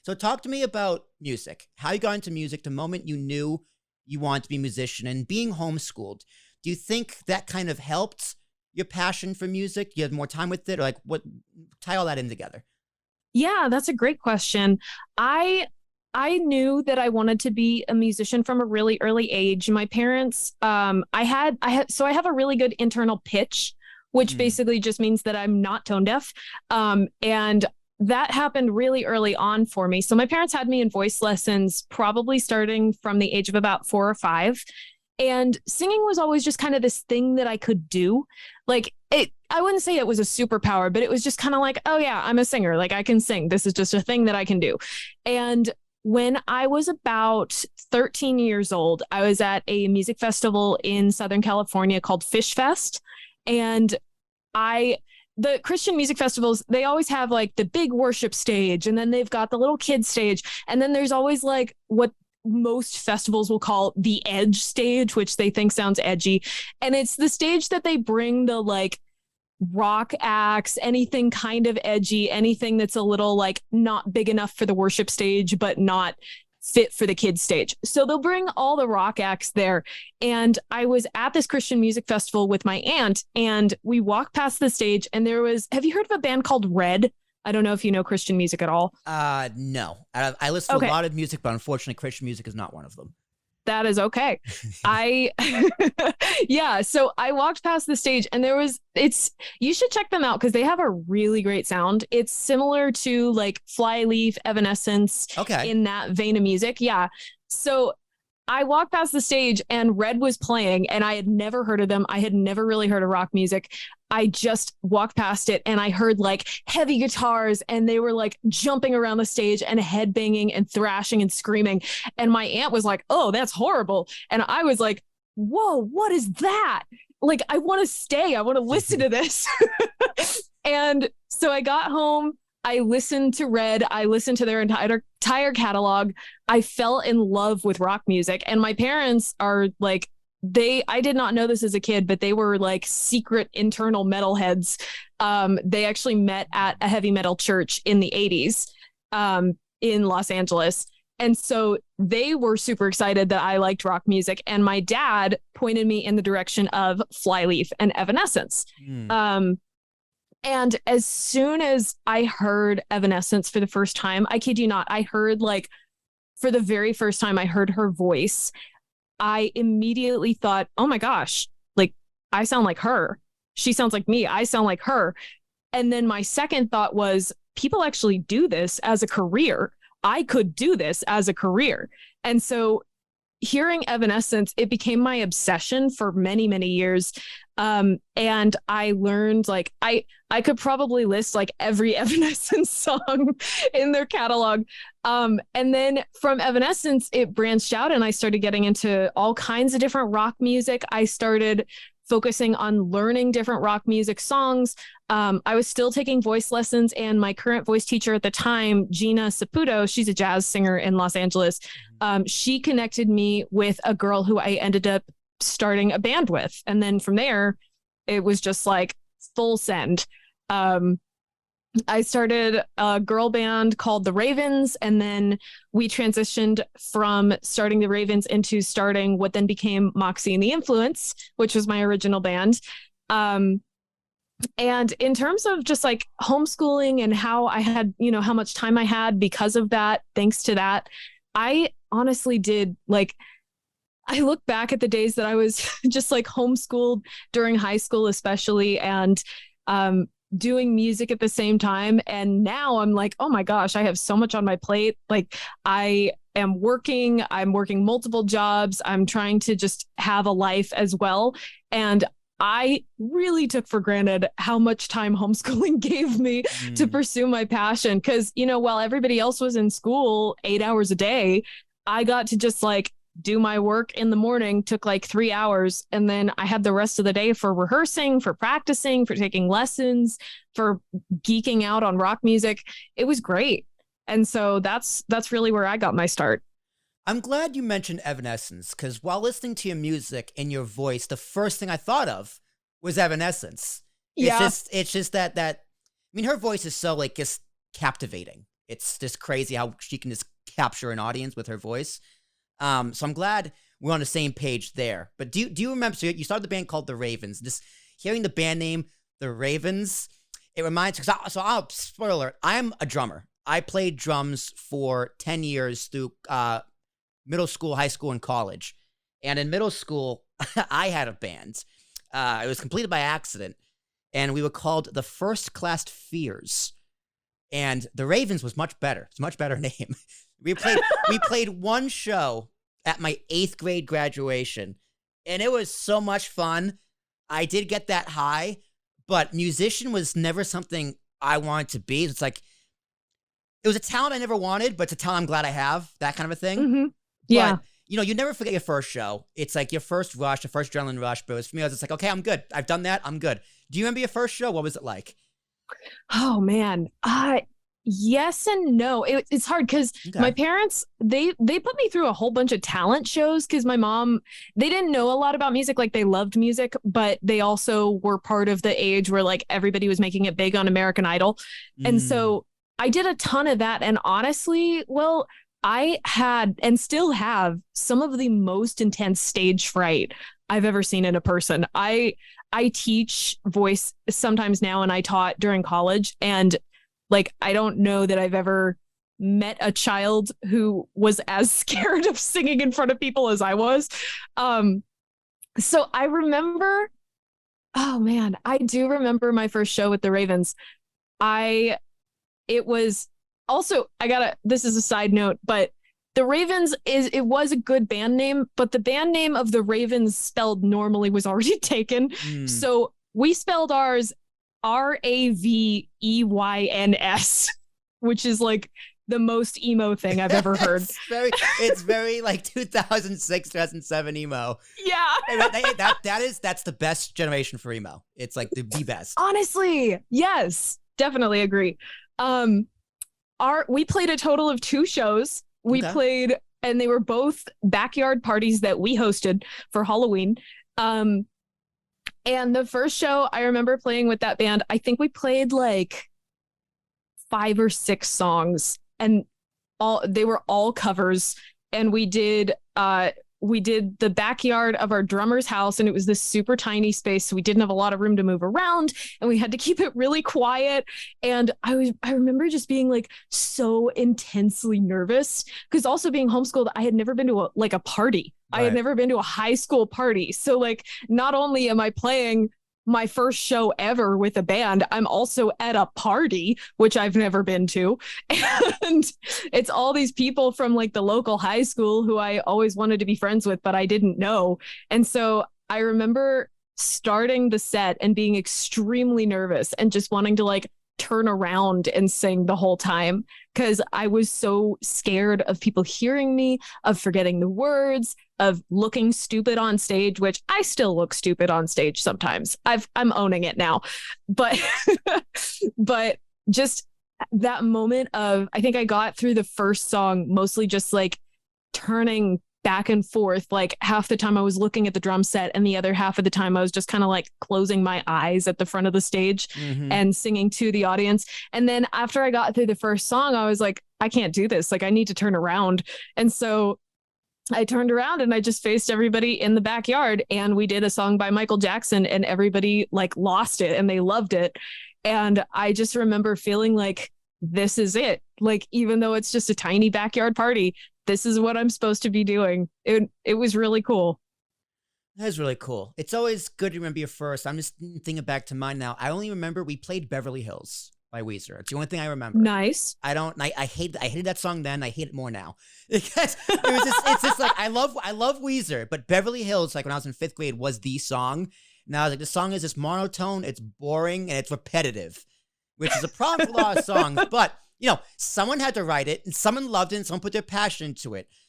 So talk to me about music, how you got into music, the moment you knew you wanted to be a musician, and being homeschooled. Do you think that kind of helped your passion for music? You had more time with it, or like what, tie all that in together? Yeah, that's a great question. I I knew that I wanted to be a musician from a really early age. My parents, so I have a really good internal pitch, which Mm. basically just means that I'm not tone deaf. And that happened really early on for me. So my parents had me in voice lessons probably starting from the age of about 4 or 5. And singing was always just kind of this thing that I could do. Like I wouldn't say it was a superpower, but it was just kind of like, oh yeah, I'm a singer. Like I can sing. This is just a thing that I can do. And when I was about 13 years old, I was at a music festival in Southern California called Fish Fest. And I, the Christian music festivals, they always have like the big worship stage, and then they've got the little kid stage. And then there's always like what most festivals will call the edge stage, which they think sounds edgy. And it's the stage that they bring the like rock acts, anything kind of edgy, anything that's a little like not big enough for the worship stage, but not fit for the kids stage. So they'll bring all the rock acts there. And I was at this Christian music festival with my aunt, and we walked past the stage, and there was, have you heard of a band called Red? I don't know if you know Christian music at all. No. I listen to a Okay. lot of music, but unfortunately, Christian music is not one of them. That is okay. I, yeah. So I walked past the stage, and you should check them out because they have a really great sound. It's similar to like Flyleaf, Evanescence Okay. in that vein of music. Yeah. So I walked past the stage, and Red was playing, and I had never heard of them. I had never really heard of rock music. I just walked past it, and I heard like heavy guitars, and they were like jumping around the stage and headbanging and thrashing and screaming. And my aunt was like, "Oh, that's horrible." And I was like, "Whoa, what is that? Like, I want to stay. I want to listen to this." And so I got home. I listened to Red. I listened to their entire catalog. I fell in love with rock music. And my parents are like, I did not know this as a kid, but they were like secret internal metalheads. They actually met at a heavy metal church in the 80s in Los Angeles. And so they were super excited that I liked rock music. And my dad pointed me in the direction of Flyleaf and Evanescence. Mm. And as soon as I heard Evanescence for the first time, I kid you not, I heard like for the very first time, I heard her voice. I immediately thought, oh my gosh, like I sound like her. She sounds like me. I sound like her. And then my second thought was, people actually do this as a career. I could do this as a career. And so hearing Evanescence, it became my obsession for many, many years. And I learned like I could probably list like every Evanescence song in their catalog. And then from Evanescence, it branched out, and I started getting into all kinds of different rock music. I started focusing on learning different rock music songs. I was still taking voice lessons, and my current voice teacher at the time, Gina Saputo, she's a jazz singer in Los Angeles. She connected me with a girl who I ended up starting a band with. And then from there, it was just like full send. I started a girl band called the Raveyns, and then we transitioned from starting the Raveyns into starting what then became Moxie and the Influence, which was my original band. And in terms of just like homeschooling and how I had, how much time I had because of that, thanks to that, I honestly did like, I look back at the days that I was just like homeschooled during high school, especially, and doing music at the same time. And now I'm like, oh my gosh, I have so much on my plate. Like I'm working multiple jobs. I'm trying to just have a life as well. And I really took for granted how much time homeschooling gave me to pursue my passion. Cause, while everybody else was in school 8 hours a day, I got to just like do my work in the morning, took like 3 hours. And then I had the rest of the day for rehearsing, for practicing, for taking lessons, for geeking out on rock music. It was great. And so that's really where I got my start. I'm glad you mentioned Evanescence, because while listening to your music and your voice, the first thing I thought of was Evanescence. Yeah. It's just that, I mean, her voice is so like just captivating. It's just crazy how she can just capture an audience with her voice. So I'm glad we're on the same page there. But do you remember, so you started the band called the Raveyns. Just hearing the band name, the Raveyns, it reminds, spoiler alert, I'm a drummer. I played drums for 10 years through middle school, high school, and college. And in middle school, I had a band. It was completed by accident. And we were called the First Class Fears. And the Raveyns was much better. It's a much better name. We played one show at my 8th grade graduation. And it was so much fun. I did get that high, but musician was never something I wanted to be. It's like, it was a talent I never wanted, but it's a talent I'm glad I have, that kind of a thing. Mm-hmm. Yeah. But, you never forget your first show. It's like your first rush, your first adrenaline rush. But for me, I was just like, okay, I'm good. I've done that. I'm good. Do you remember your first show? What was it like? Oh, man. Yes and no. It's hard because my parents, they put me through a whole bunch of talent shows because my mom, they didn't know a lot about music. Like, they loved music, but they also were part of the age where like everybody was making it big on American Idol. And so I did a ton of that. And honestly, well, I had and still have some of the most intense stage fright I've ever seen in a person. I teach voice sometimes now, and I taught during college. And like, I don't know that I've ever met a child who was as scared of singing in front of people as I was. So I remember, oh man, I do remember my first show with the Raveyns. It was also, this is a side note, but the Raveyns it was a good band name, but the band name of the Raveyns spelled normally was already taken. So we spelled ours Raveyn's, which is like the most emo thing I've ever heard. It's very like 2006, 2007 emo. Yeah. That's the best generation for emo. It's like the best. Honestly, yes, definitely agree. We played a total of 2 shows. We played, and they were both backyard parties that we hosted for Halloween. And the first show I remember playing with that band, I think we played like 5 or 6 songs, and they were all covers. And we did the backyard of our drummer's house, and it was this super tiny space, so we didn't have a lot of room to move around, and we had to keep it really quiet. And I remember just being like so intensely nervous, because also being homeschooled, I had never been to a party. Right. I had never been to a high school party. So like, not only am I playing my first show ever with a band, I'm also at a party, which I've never been to. And it's all these people from like the local high school who I always wanted to be friends with, but I didn't know. And so I remember starting the set and being extremely nervous and just wanting to like turn around and sing the whole time, because I was so scared of people hearing me, of forgetting the words, of looking stupid on stage, which I still look stupid on stage sometimes. I'm owning it now. But but just that moment of, I think I got through the first song mostly just like turning back and forth. Like half the time I was looking at the drum set, and the other half of the time I was just kind of like closing my eyes at the front of the stage and singing to the audience. And then after I got through the first song, I was like, I can't do this. Like, I need to turn around. And so I turned around and I just faced everybody in the backyard, and we did a song by Michael Jackson, and everybody like lost it and they loved it. And I just remember feeling like, this is it. Like, even though it's just a tiny backyard party, this is what I'm supposed to be doing. It was really cool. That is really cool. It's always good to remember your first. I'm just thinking back to mine now. I only remember we played Beverly Hills by Weezer. It's the only thing I remember. Nice. I hated that song then. I hate it more now. Because it's just like, I love Weezer, but Beverly Hills, like when I was in 5th grade, was the song. And I was like, the song is just monotone, it's boring, and it's repetitive, which is a problem for a lot of songs. But, someone had to write it, and someone loved it, and someone put their passion into it.